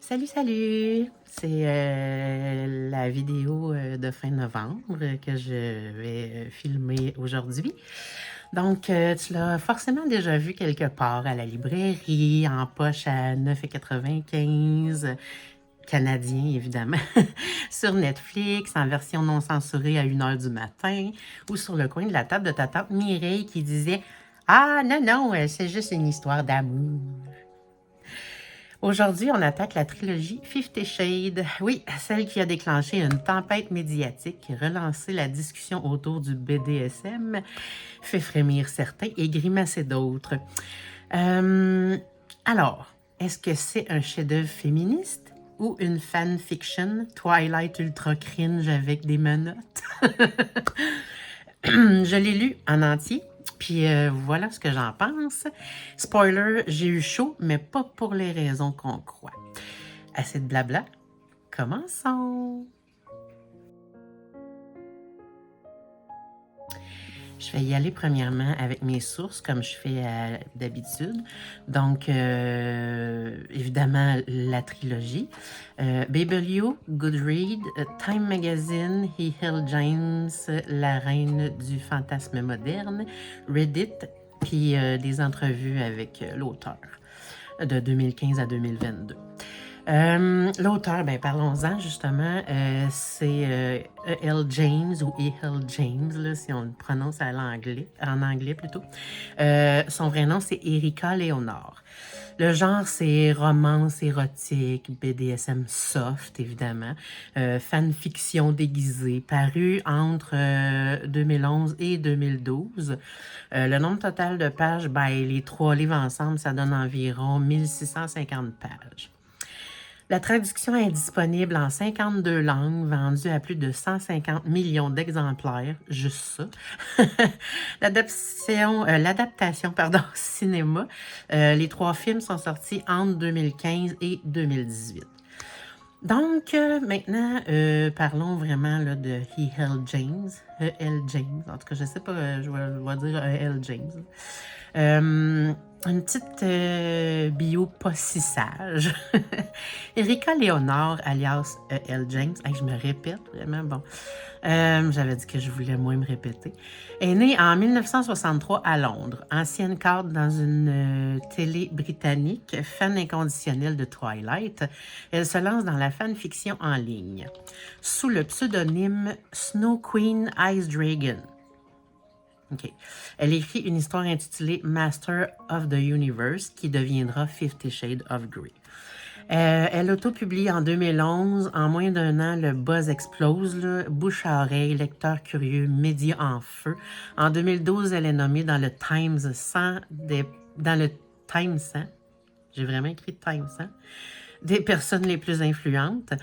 Salut, salut! C'est la vidéo de fin novembre que je vais filmer aujourd'hui. Donc, tu l'as forcément déjà vu quelque part à la librairie, en poche à 9,95 canadien, évidemment, sur Netflix, en version non censurée à 1 heure du matin, ou sur le coin de la table de ta tante Mireille qui disait « Ah, non, non, c'est juste une histoire d'amour. » Aujourd'hui, on attaque la trilogie 50 Shades. Oui, celle qui a déclenché une tempête médiatique, relancé la discussion autour du BDSM, fait frémir certains et grimacer d'autres. Alors, est-ce que c'est un chef-d'œuvre féministe ou une fanfiction Twilight ultra cringe avec des menottes? Je l'ai lu en entier, puis voilà ce que j'en pense. Spoiler, j'ai eu chaud, mais pas pour les raisons qu'on croit. Assez de blabla, commençons! Je vais y aller premièrement avec mes sources, comme je fais d'habitude. Donc, évidemment, la trilogie. Babelio, Goodread, Time Magazine, He Hill James, la reine du fantasme moderne, Reddit, puis des entrevues avec l'auteur de 2015 à 2022. L'auteur, ben parlons-en justement, c'est E.L. James ou E.L. James, là, si on le prononce en anglais plutôt. Son vrai nom, c'est Erika Léonard. Le genre, c'est romance érotique, BDSM soft, évidemment, fanfiction déguisée, paru entre 2011 et 2012. Le nombre total de pages, ben, les 3 livres ensemble, ça donne environ 1650 pages. La traduction est disponible en 52 langues, vendue à plus de 150 millions d'exemplaires, juste ça. L'adaptation, cinéma, les 3 films sont sortis entre 2015 et 2018. Donc, maintenant, parlons vraiment là, de E.L. James. E.L. James, en tout cas, je ne sais pas, je vais dire E.L. James. Une petite bio pas si sage. Erika Léonard, alias E.L. James, je me répète vraiment, bon. J'avais dit que je voulais moins me répéter. Est née en 1963 à Londres, ancienne cadre dans une télé britannique, fan inconditionnelle de Twilight. Elle se lance dans la fanfiction en ligne, sous le pseudonyme Snow Queen Ice Dragon. Okay. Elle écrit une histoire intitulée Master of the Universe qui deviendra 50 Shades of Grey. Elle auto-publie en 2011. En moins d'1 an, le buzz explose. Là. Bouche à oreille, lecteur curieux, médias en feu. En 2012, elle est nommée dans le Times 100. Dans le Times 100. J'ai vraiment écrit Times 100. Des personnes les plus influentes.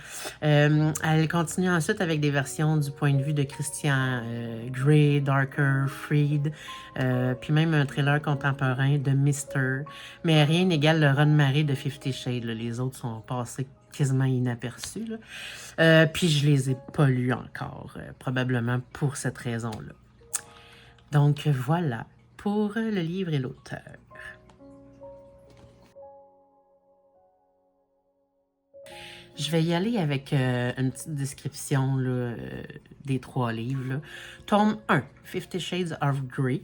Elle continue ensuite avec des versions du point de vue de Christian Grey, Darker, Freed, puis même un thriller contemporain de Mister. Mais rien n'égale le run-marée de 50 Shades. Là. Les autres sont passés quasiment inaperçus. Là. Puis je les ai pas lus encore, probablement pour cette raison-là. Donc voilà pour le livre et l'auteur. Je vais y aller avec une petite description là, des 3 livres. Là. Tome 1, 50 Shades of Grey.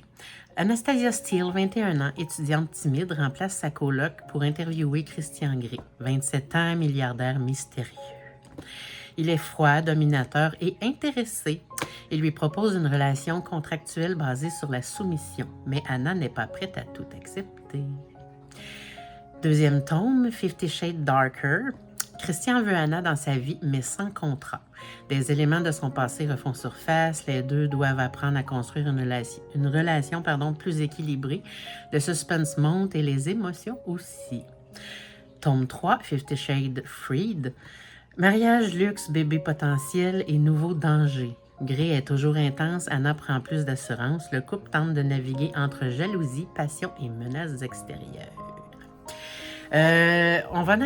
Anastasia Steele, 21 ans, étudiante timide, remplace sa coloc pour interviewer Christian Grey, 27 ans, milliardaire mystérieux. Il est froid, dominateur et intéressé. Il lui propose une relation contractuelle basée sur la soumission, mais Anna n'est pas prête à tout accepter. Deuxième tome, 50 Shades Darker. Christian veut Anna dans sa vie, mais sans contrat. Des éléments de son passé refont surface. Les deux doivent apprendre à construire une relation plus équilibrée. Le suspense monte et les émotions aussi. Tome 3, 50 Shades Freed. Mariage, luxe, bébé potentiel et nouveau danger. Grey est toujours intense, Anna prend plus d'assurance. Le couple tente de naviguer entre jalousie, passion et menaces extérieures. On va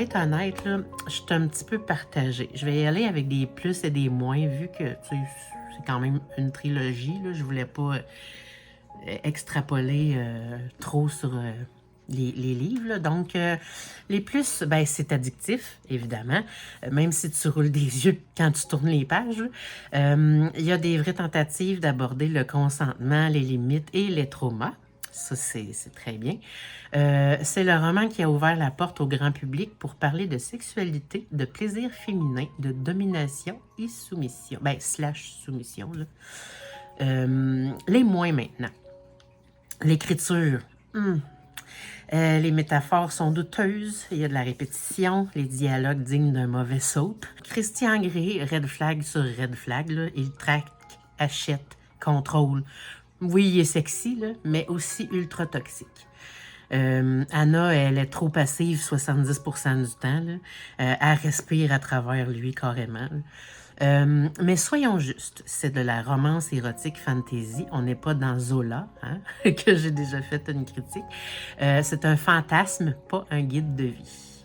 être honnête, là, je suis un petit peu partagée. Je vais y aller avec des plus et des moins, vu que c'est quand même une trilogie. Là, je voulais pas extrapoler trop sur les livres. Là. Donc, les plus, ben, c'est addictif, évidemment, même si tu roules des yeux quand tu tournes les pages. Il y a des vraies tentatives d'aborder le consentement, les limites et les traumas. Ça, c'est très bien. C'est le roman qui a ouvert la porte au grand public pour parler de sexualité, de plaisir féminin, de domination et soumission. Ben, slash soumission, là. Les moins maintenant. L'écriture. Les métaphores sont douteuses, il y a de la répétition, les dialogues dignes d'un mauvais soap. Christian Grey, red flag sur red flag, là, il traque, achète, contrôle. Oui, il est sexy, là, mais aussi ultra toxique. Anna, elle est trop passive 70% du temps. Là. Elle respire à travers lui carrément. Mais soyons justes, c'est de la romance érotique fantasy. On n'est pas dans Zola, hein, que j'ai déjà fait une critique. C'est un fantasme, pas un guide de vie.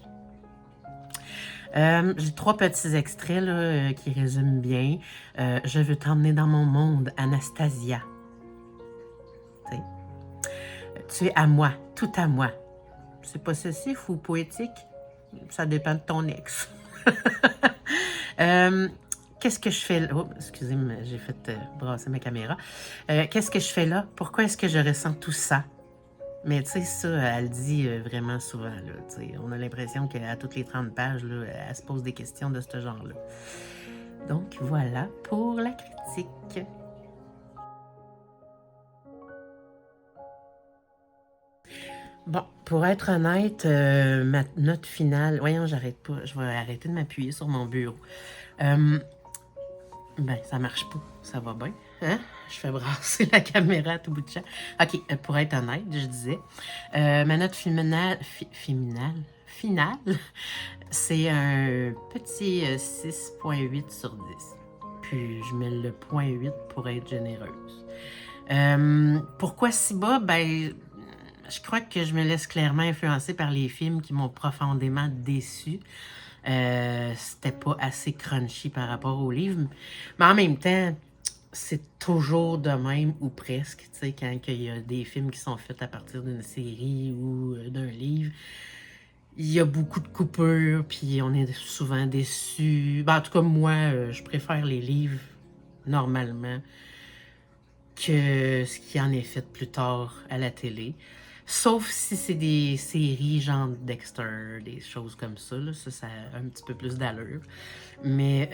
J'ai 3 petits extraits là, qui résument bien. Je veux t'emmener dans mon monde, Anastasia. T'sais. Tu es à moi, tout à moi. C'est possessif ou poétique? Ça dépend de ton ex. Qu'est-ce que je fais là? Oh, excusez-moi, j'ai fait brasser ma caméra. Qu'est-ce que je fais là? Pourquoi est-ce que je ressens tout ça? Mais tu sais, ça, elle dit vraiment souvent. Là, on a l'impression qu'à toutes les 30 pages, là, elle se pose des questions de ce genre-là. Donc voilà pour la critique. Bon, pour être honnête, ma note finale... Voyons, j'arrête pas. Je vais arrêter de m'appuyer sur mon bureau. Ben, ça marche pas. Ça va bien. Hein? Je fais brasser la caméra à tout bout de champ. OK, pour être honnête, je disais, ma note finale, c'est un petit 6,8 sur 10. Puis, je mets le 0,8 pour être généreuse. Pourquoi si bas? Ben, je crois que je me laisse clairement influencer par les films qui m'ont profondément déçue. C'était pas assez crunchy par rapport au livre. Mais en même temps, c'est toujours de même ou presque, tu sais, quand il y a des films qui sont faits à partir d'une série ou d'un livre. Il y a beaucoup de coupures, puis on est souvent déçus. Ben, en tout cas, moi, je préfère les livres, normalement, que ce qui en est fait plus tard à la télé. Sauf si c'est des séries genre Dexter, des choses comme ça. Là, ça a un petit peu plus d'allure. Mais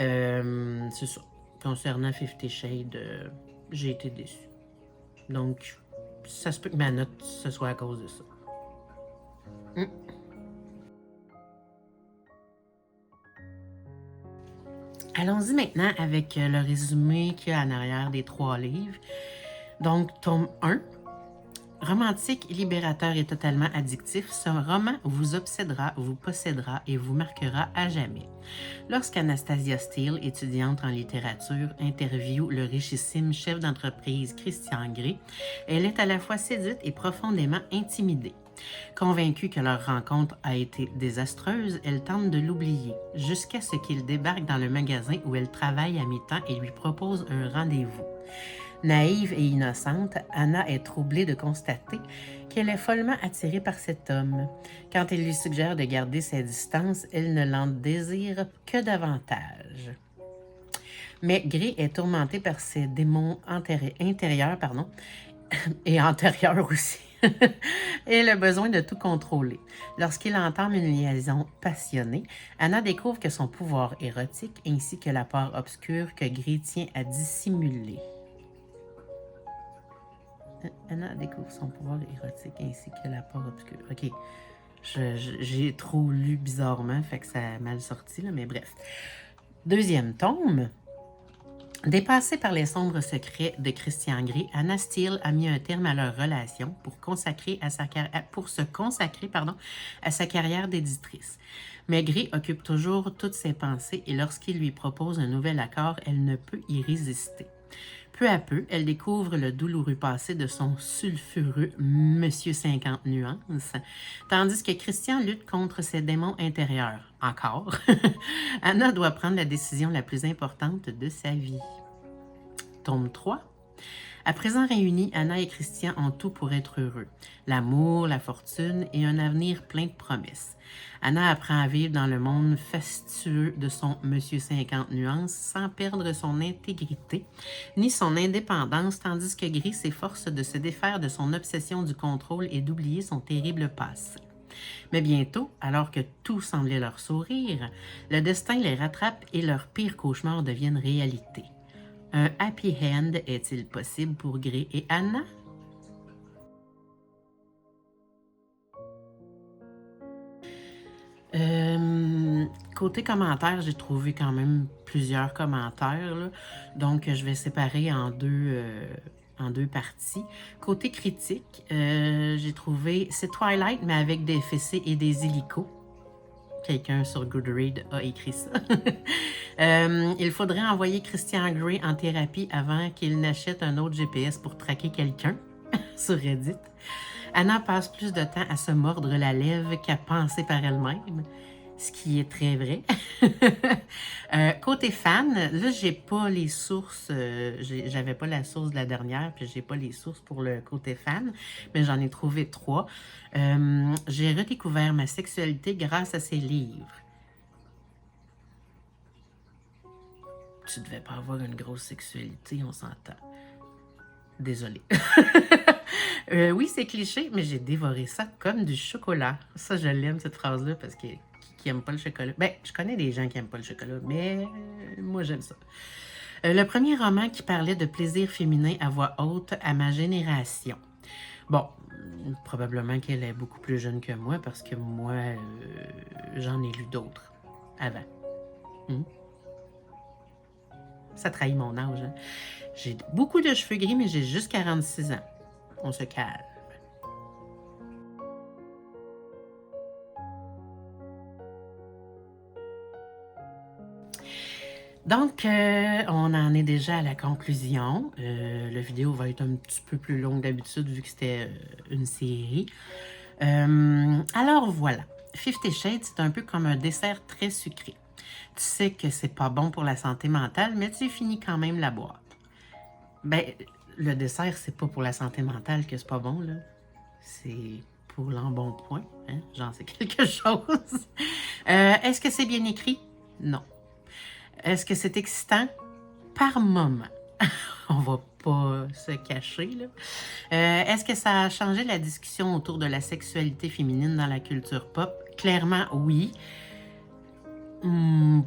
c'est ça. Concernant 50 Shades, j'ai été déçue. Donc, ça se peut que ma note, ce soit à cause de ça. Allons-y maintenant avec le résumé qu'il y a en arrière des 3 livres. Donc, tome 1. Romantique, libérateur et totalement addictif, ce roman vous obsédera, vous possédera et vous marquera à jamais. Lorsqu'Anastasia Steele, étudiante en littérature, interviewe le richissime chef d'entreprise Christian Grey, elle est à la fois séduite et profondément intimidée. Convaincue que leur rencontre a été désastreuse, elle tente de l'oublier, jusqu'à ce qu'il débarque dans le magasin où elle travaille à mi-temps et lui propose un rendez-vous. Naïve et innocente, Anna est troublée de constater qu'elle est follement attirée par cet homme. Quand il lui suggère de garder sa distance, elle ne l'en désire que davantage. Mais Grey est tourmentée par ses démons intérieurs, et antérieurs aussi. Et le besoin de tout contrôler. Lorsqu'il entame une liaison passionnée, Anna découvre que son pouvoir érotique ainsi que la part obscure que Grey tient à dissimuler. Anna découvre son pouvoir érotique ainsi que la part obscure. OK. J'ai trop lu bizarrement, fait que ça a mal sorti, là, mais bref. Deuxième tome. Dépassée par les sombres secrets de Christian Grey, Anna Steele a mis un terme à leur relation pour se consacrer à sa carrière d'éditrice. Mais Grey occupe toujours toutes ses pensées et lorsqu'il lui propose un nouvel accord, elle ne peut y résister. Peu à peu, elle découvre le douloureux passé de son sulfureux Monsieur 50 nuances, tandis que Christian lutte contre ses démons intérieurs. Encore. Anna doit prendre la décision la plus importante de sa vie. Tome 3. À présent réunis, Anna et Christian ont tout pour être heureux. L'amour, la fortune et un avenir plein de promesses. Anna apprend à vivre dans le monde fastueux de son Monsieur 50 nuances sans perdre son intégrité ni son indépendance, tandis que Gris s'efforce de se défaire de son obsession du contrôle et d'oublier son terrible passé. Mais bientôt, alors que tout semblait leur sourire, le destin les rattrape et leurs pires cauchemars deviennent réalité. Un happy end est-il possible pour Gris et Anna? Côté commentaires, j'ai trouvé quand même plusieurs commentaires, là. Donc je vais séparer en deux parties. Côté critique, j'ai trouvé c'est Twilight, mais avec des fessées et des hélicos. Quelqu'un sur Goodreads a écrit ça. Il faudrait envoyer Christian Grey en thérapie avant qu'il n'achète un autre GPS pour traquer quelqu'un sur Reddit. Anna passe plus de temps à se mordre la lèvre qu'à penser par elle-même, ce qui est très vrai. Côté fan, là, j'ai pas les sources, j'avais pas la source de la dernière, puis j'ai pas les sources pour le côté fan, mais j'en ai trouvé 3. J'ai redécouvert ma sexualité grâce à ces livres. Tu devais pas avoir une grosse sexualité, on s'entend. Désolée. Oui, c'est cliché, mais j'ai dévoré ça comme du chocolat. Ça, je l'aime, cette phrase-là, parce que qui aime pas le chocolat? Ben, je connais des gens qui aiment pas le chocolat, mais moi, j'aime ça. Le premier roman qui parlait de plaisir féminin à voix haute à ma génération. Bon, probablement qu'elle est beaucoup plus jeune que moi, parce que moi, j'en ai lu d'autres avant. Ça trahit mon âge, hein? J'ai beaucoup de cheveux gris, mais j'ai juste 46 ans. On se calme. Donc, on en est déjà à la conclusion. La vidéo va être un petit peu plus longue d'habitude vu que c'était une série. Alors voilà, 50 Shades, c'est un peu comme un dessert très sucré. Tu sais que c'est pas bon pour la santé mentale, mais tu finis quand même la boîte. Ben, le dessert, c'est pas pour la santé mentale que c'est pas bon, là. C'est pour l'embonpoint, hein? J'en sais quelque chose. Est-ce que c'est bien écrit? Non. Est-ce que c'est excitant? Par moment. On va pas se cacher, là. Est-ce que ça a changé la discussion autour de la sexualité féminine dans la culture pop? Clairement, oui.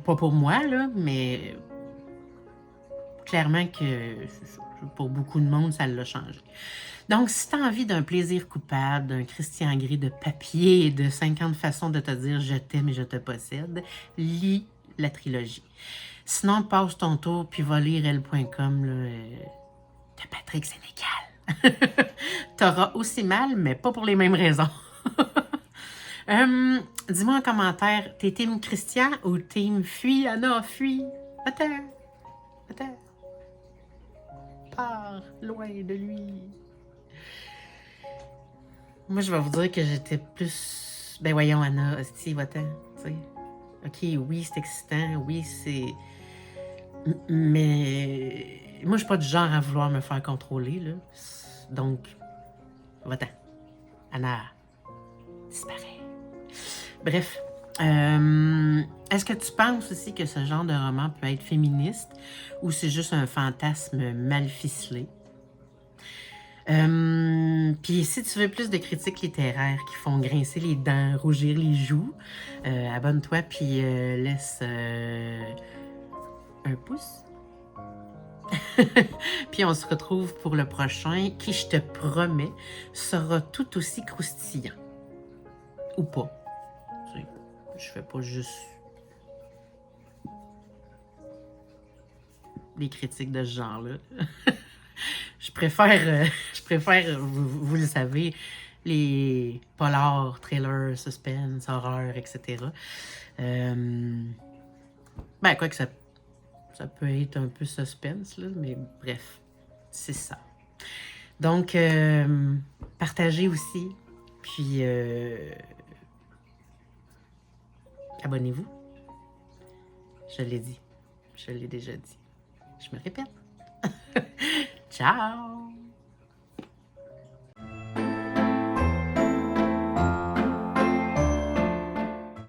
Pas pour moi, là, mais clairement que pour beaucoup de monde, ça l'a changé. Donc, si tu as envie d'un plaisir coupable, d'un Christian Grey de papier et de 50 façons de te dire « je t'aime et je te possède », lis la trilogie. Sinon, passe ton tour puis va lire elle.com de Patrick Sénécal. T'auras aussi mal, mais pas pour les mêmes raisons. Dis-moi en commentaire, t'es team Christian ou team fuis, Anna, fuis? Attends. Pars loin de lui. Moi, je vais vous dire que j'étais plus... Ben voyons, Anna, hostie, va-t'en, tu sais. OK, oui, c'est excitant, oui, c'est... Mais moi, je suis pas du genre à vouloir me faire contrôler, là. Donc, va-t'en. Anna, disparaît. Bref, est-ce que tu penses aussi que ce genre de roman peut être féministe ou c'est juste un fantasme mal ficelé? Puis si tu veux plus de critiques littéraires qui font grincer les dents, rougir les joues, abonne-toi puis laisse un pouce. Puis on se retrouve pour le prochain qui, je te promets, sera tout aussi croustillant. Ou pas. Je fais pas juste des critiques de ce genre-là. Je préfère, vous le savez, les polars, thrillers, suspense, horreur, etc. Ben, quoi que ça peut être un peu suspense, là, mais bref, c'est ça. Donc, partagez aussi, puis abonnez-vous. Je l'ai dit, je l'ai déjà dit. Je me répète. Ciao!